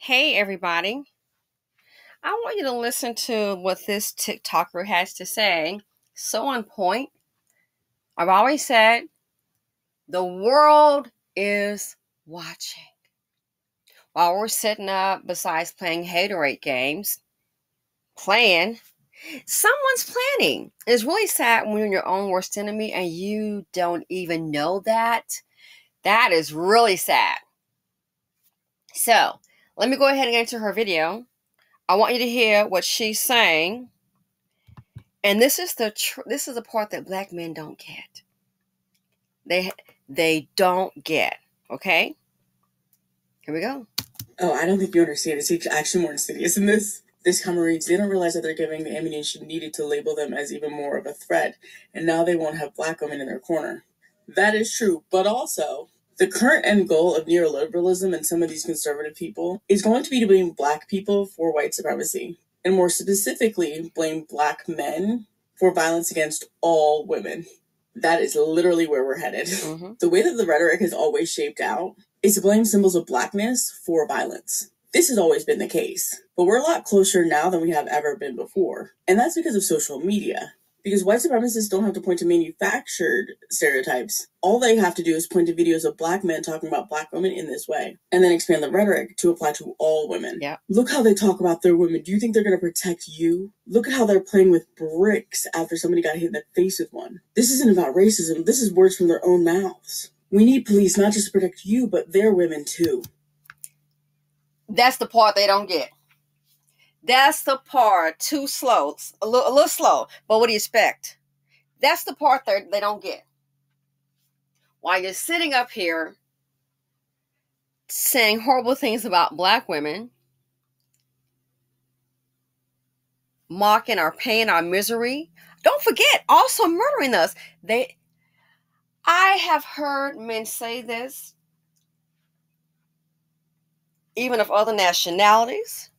Hey, everybody. I want you to listen to what this TikToker has to say. So on point. I've always said the world is watching. While we're sitting up, besides playing haterade games, someone's planning. It's really sad when you're your own worst enemy and you don't even know that. That is really sad. So, let me go ahead and get into her video. I want you to hear what she's saying. And this is the part that black men don't get. They don't get. Okay? Here we go. Oh, I don't think you understand. It's actually more insidious than this. This comment reads, they don't realize that they're giving the ammunition needed to label them as even more of a threat, and now they won't have black women in their corner. That is true, but also, the current end goal of neoliberalism and some of these conservative people is going to be to blame black people for white supremacy, and more specifically, blame black men for violence against all women. That is literally where we're headed. Mm-hmm. The way that the rhetoric has always shaped out is to blame symbols of blackness for violence. This has always been the case, but we're a lot closer now than we have ever been before. And that's because of social media. Because white supremacists don't have to point to manufactured stereotypes. All they have to do is point to videos of black men talking about black women in this way, and then expand the rhetoric to apply to all women. Yeah. Look how they talk about their women. Do you think they're going to protect you? Look at how they're playing with bricks after somebody got hit in the face with one. This isn't about racism. This is words from their own mouths. We need police not just to protect you, but their women too. That's the part they don't get. That's the part too slow, a little slow. But what do you expect? That's the part they don't get. While you're sitting up here saying horrible things about black women, mocking our pain, our misery, don't forget, also murdering us. I have heard men say this, even of other nationalities.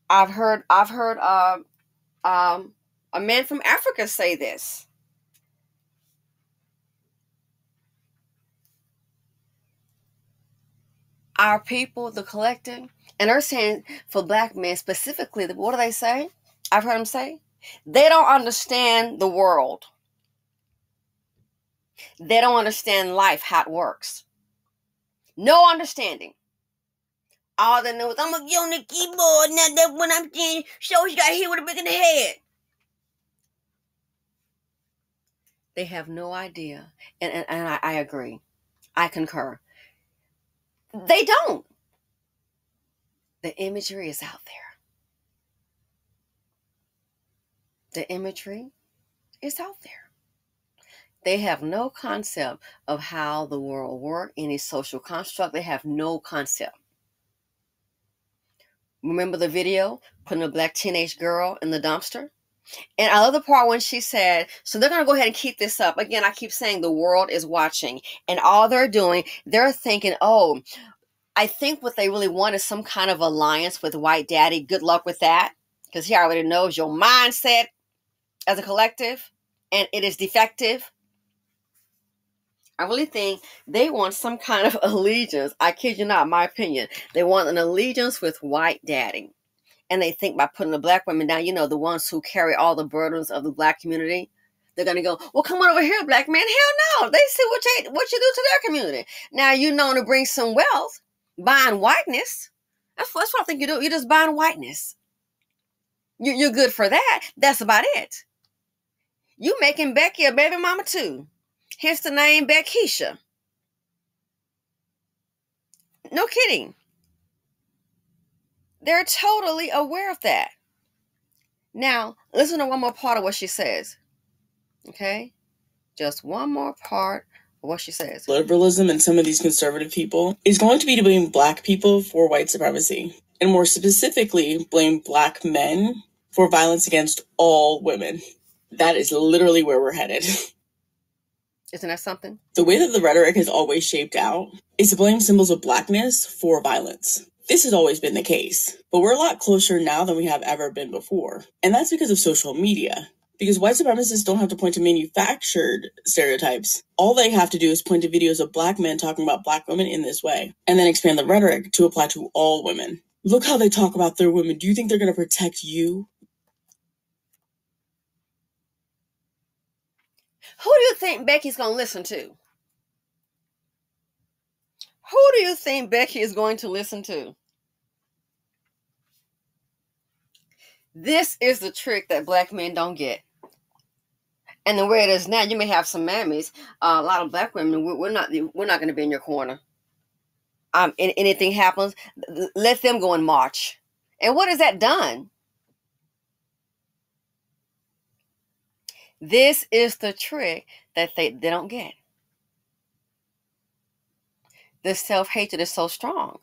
I've heard a man from Africa say this. Our people, the collective, and they're saying for black men specifically, what do they say? I've heard them say, they don't understand the world. They don't understand life, how it works. No understanding. All they know is, I'm going to get on the keyboard, now that when I'm saying, so he got hit with a brick in the head. They have no idea. And I agree. I concur. They don't. The imagery is out there. The imagery is out there. They have no concept of how the world works, any social construct. They have no concept. Remember the video, putting a black teenage girl in the dumpster? And I love the part when she said, so they're going to go ahead and keep this up. Again, I keep saying the world is watching. And all they're doing, they're thinking, oh, I think what they really want is some kind of alliance with white daddy. Good luck with that. Because he already knows your mindset as a collective. And it is defective. I really think they want some kind of allegiance. I kid you not, my opinion. They want an allegiance with white daddy. And they think by putting the black women down, the ones who carry all the burdens of the black community, they're going to go, well, come on over here, black man. Hell no. They see what you do to their community. Now, you're known to bring some wealth, buying whiteness. That's what I think you do. You're just buying whiteness. You're good for that. That's about it. You making Becky a baby mama too. Hence the name Beckisha. No kidding. They're totally aware of that. Now, listen to one more part of what she says. Okay? Just one more part of what she says. Liberalism and some of these conservative people is going to be to blame black people for white supremacy. And more specifically, blame black men for violence against all women. That is literally where we're headed. Isn't that something? The way that the rhetoric has always shaped out is to blame symbols of blackness for violence. This has always been the case, but we're a lot closer now than we have ever been before. And that's because of social media. Because white supremacists don't have to point to manufactured stereotypes. All they have to do is point to videos of black men talking about black women in this way, and then expand the rhetoric to apply to all women. Look how they talk about their women. Do you think they're going to protect you? Who do you think Becky's going to listen to? Who do you think Becky is going to listen to? This is the trick that black men don't get. And the way it is now, you may have some mammies, a lot of black women. We're not going to be in your corner. Anything happens, let them go and march. And what has that done? This is the trick that they don't get. The self-hatred is so strong.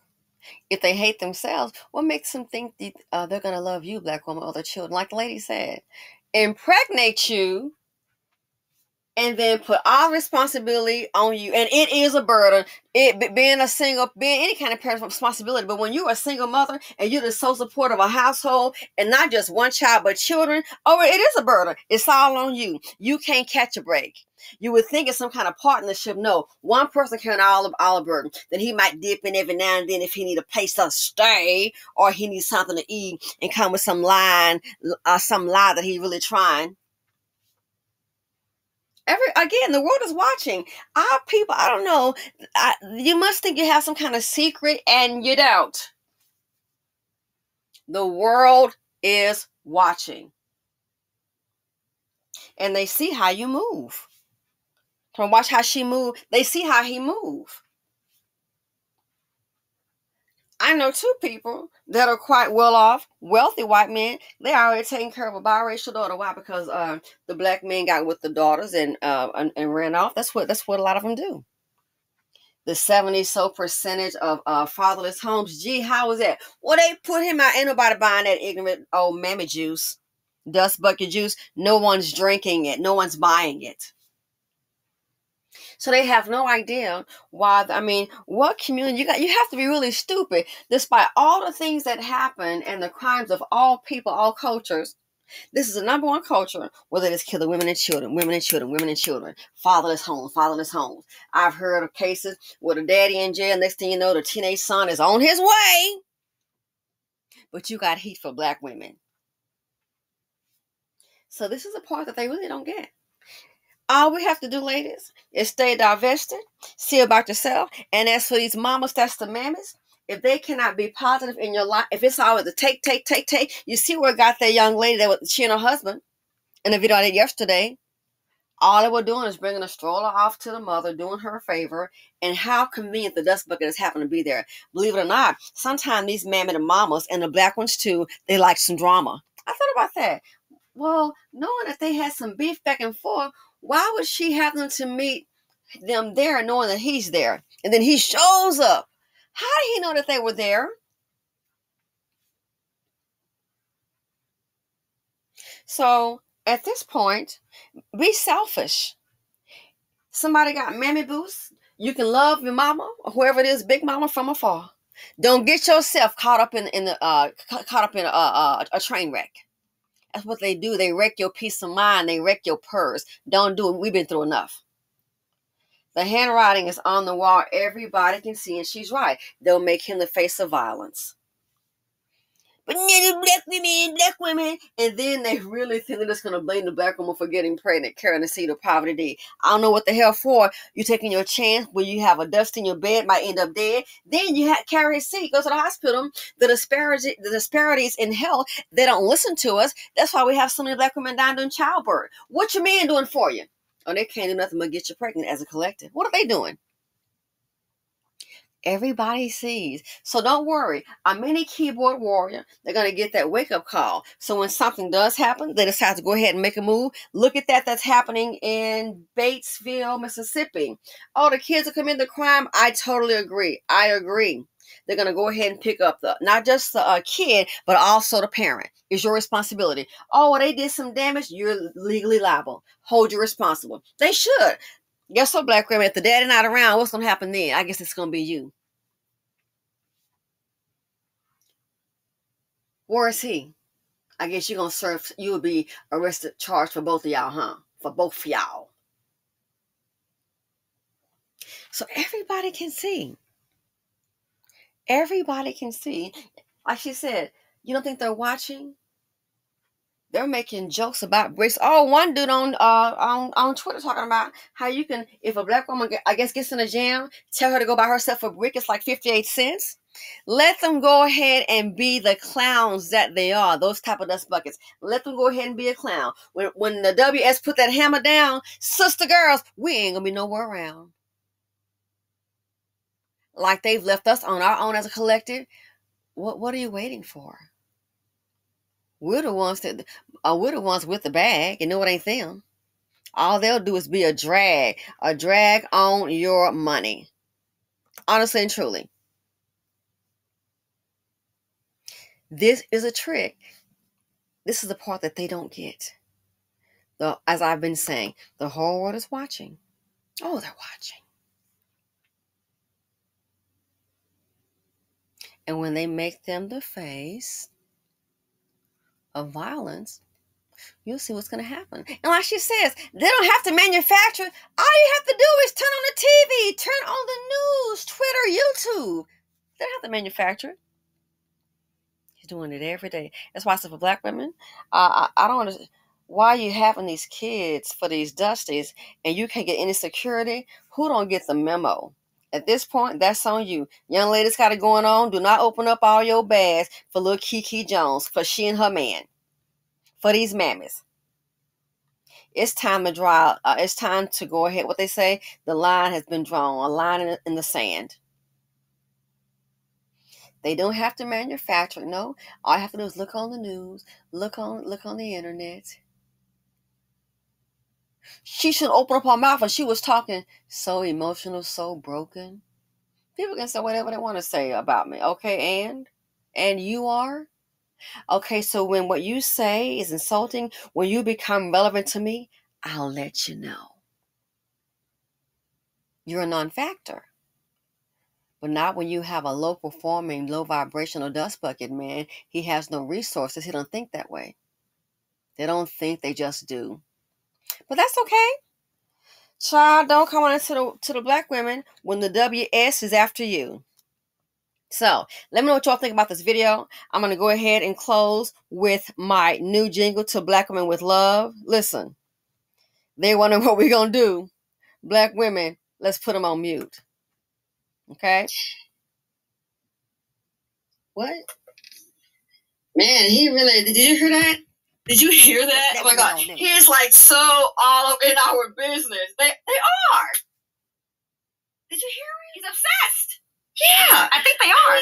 If they hate themselves, what makes them think they're going to love you, black woman, or their children? Like the lady said, impregnate you and then put all responsibility on you. And it is a burden. Being any kind of parent's responsibility. But when you're a single mother and you're the sole support of a household and not just one child but children, it is a burden. It's all on you. You can't catch a break. You would think it's some kind of partnership. No, one person carrying all the burden. Then he might dip in every now and then if he need a place to stay or he needs something to eat and come with some lie that he's really trying. Again, the world is watching. Our people, I don't know. You must think you have some kind of secret, and you don't. The world is watching. And they see how you move. From watch how she move, they see how he move. I know two people that are quite well off, wealthy white men. They already taking care of a biracial daughter. Why? Because the black men got with the daughters and ran off. That's what a lot of them do. The 70% of fatherless homes. Gee, how was that? Well, they put him out. Ain't nobody buying that ignorant old mammy juice, dust bucket juice. No one's drinking it. No one's buying it. So they have no idea why. What community you got? You have to be really stupid. Despite all the things that happen and the crimes of all people, all cultures, this is the number one culture where they just kill the women and children, fatherless homes. I've heard of cases where the daddy in jail. Next thing you know, the teenage son is on his way. But you got heat for black women. So this is a part that they really don't get. All we have to do, ladies, is stay divested, see about yourself. And as for these mamas, that's the mammies. If they cannot be positive in your life, if it's always a take, you see where it got that young lady that was she and her husband in the video I did yesterday. All they were doing is bringing a stroller off to the mother, doing her a favor. And how convenient the dust bucket has happened to be there. Believe it or not, sometimes these mammy and mamas, and the black ones too, they like some drama. I thought about that. Well, knowing that they had some beef back and forth, why would she have them to meet them there knowing that he's there? And then he shows up. How did he know that they were there? So at this point, be selfish. Somebody got mammy boots. You can love your mama or whoever it is, big mama, from afar. Don't get yourself caught up in a train wreck. That's what they do. They wreck your peace of mind. They wreck your purse. Don't do it. We've been through enough. The handwriting is on the wall. Everybody can see, and she's right. They'll make him the face of violence. But black women, and then they really think they're just going to blame the black woman for getting pregnant, carrying the seed of poverty dead. I don't know what the hell for. You taking your chance when you have a dust in your bed, might end up dead. Then you carry a seed, go to the hospital. The disparities in health, they don't listen to us. That's why we have so many black women dying during childbirth. What your man doing for you? Oh, they can't do nothing but get you pregnant as a collective. What are they doing? Everybody sees. So don't worry. A mini keyboard warrior, they're going to get that wake-up call. So when something does happen, they decide to go ahead and make a move. Look at that. That's happening in Batesville, Mississippi. Oh, the kids are committing the crime. I totally agree. I agree. They're going to go ahead and pick up not just the kid, but also the parent. It's your responsibility. Oh, they did some damage. You're legally liable. Hold you responsible. They should. Guess what, black women? If the daddy not around, what's going to happen then? I guess it's going to be you. Where is he? I guess you're going to serve. You'll be arrested, charged for both of y'all, huh? For both of y'all. So everybody can see. Everybody can see. Like she said, you don't think they're watching? They're making jokes about bricks. Oh, one dude on Twitter talking about how you can, if a black woman, I guess, gets in a jam, tell her to go buy herself a brick. It's like 58 cents. Let them go ahead and be the clowns that they are. Those type of dust buckets. Let them go ahead and be a clown. When the WS put that hammer down, sister girls, we ain't gonna be nowhere around. Like they've left us on our own as a collective. What are you waiting for? We're the ones with the bag, and know it ain't them. All they'll do is be a drag on your money. Honestly and truly. This is a trick. This is the part that they don't get. As I've been saying, the whole world is watching. Oh, they're watching. And when they make them the face of violence, you'll see what's going to happen. And like she says, they don't have to manufacture. All you have to do is turn on the TV, turn on the news, Twitter, YouTube. They don't have to manufacture it. He's doing it every day. That's why I said for black women, I don't understand why you having these kids for these dusties and you can't get any security. Who don't get the memo? At this point, that's on you. Young ladies got it going on. Do not open up all your bags for little Kiki Jones, for she and her man, for these mammies. It's time to draw. It's time to go ahead. What they say, the line has been drawn. A line in the sand. They don't have to manufacture. No, all I have to do is look on the news, look on the internet. She should open up her mouth and she was talking so emotional, so broken. People can say whatever they want to say about me. Okay, and you are? Okay, so when what you say is insulting, when you become relevant to me, I'll let you know. You're a non-factor. But not when you have a low performing, low vibrational dust bucket, man. He has no resources. He don't think that way. They don't think, they just do. But that's okay. Child, don't come on to the black women when the WS is after you. So, let me know what y'all think about this video. I'm going to go ahead and close with my new jingle to Black Women with Love. Listen, they wonder what we're going to do. Black women, let's put them on mute. Okay? What? Man, he really, did you hear that? Did you hear that? Oh my God. He's like so all up in our business. They are. Did you hear it? He's obsessed. Yeah. I think they are.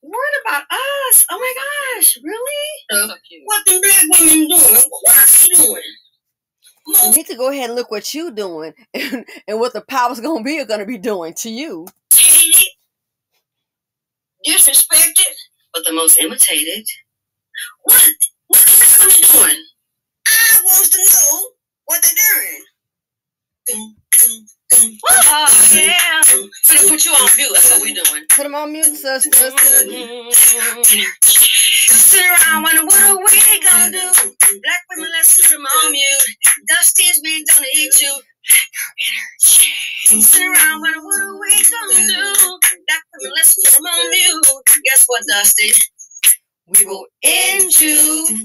Worried about us. Oh my gosh. Really? So what the black women doing? What are you doing? You need to go ahead and look what you doing and what the powers going to be doing to you. Disrespected, but the most imitated. What the women doing? I want to know what they're doing. Oh, yeah. We're going to put you on mute. That's what we're doing. Put them on mute, sisters. Sit around wondering what are we going to do? Black women, let's put them on mute. Dusty's we gonna eat you. Sit around wondering what are we going to do? Black women, let's put them on mute. Guess what, Dusty? We will end you.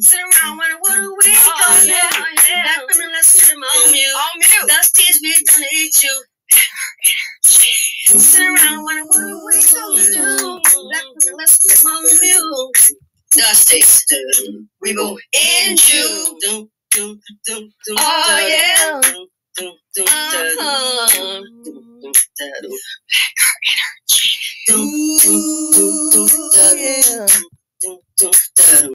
Sit around wondering what are we gonna do? Black women, let's put them on mute. Dusty's we gonna eat you. Sit around wondering what are we gonna do? Black women, let's put them on mute. Dusty, we will end you. Oh yeah. Black girl energy.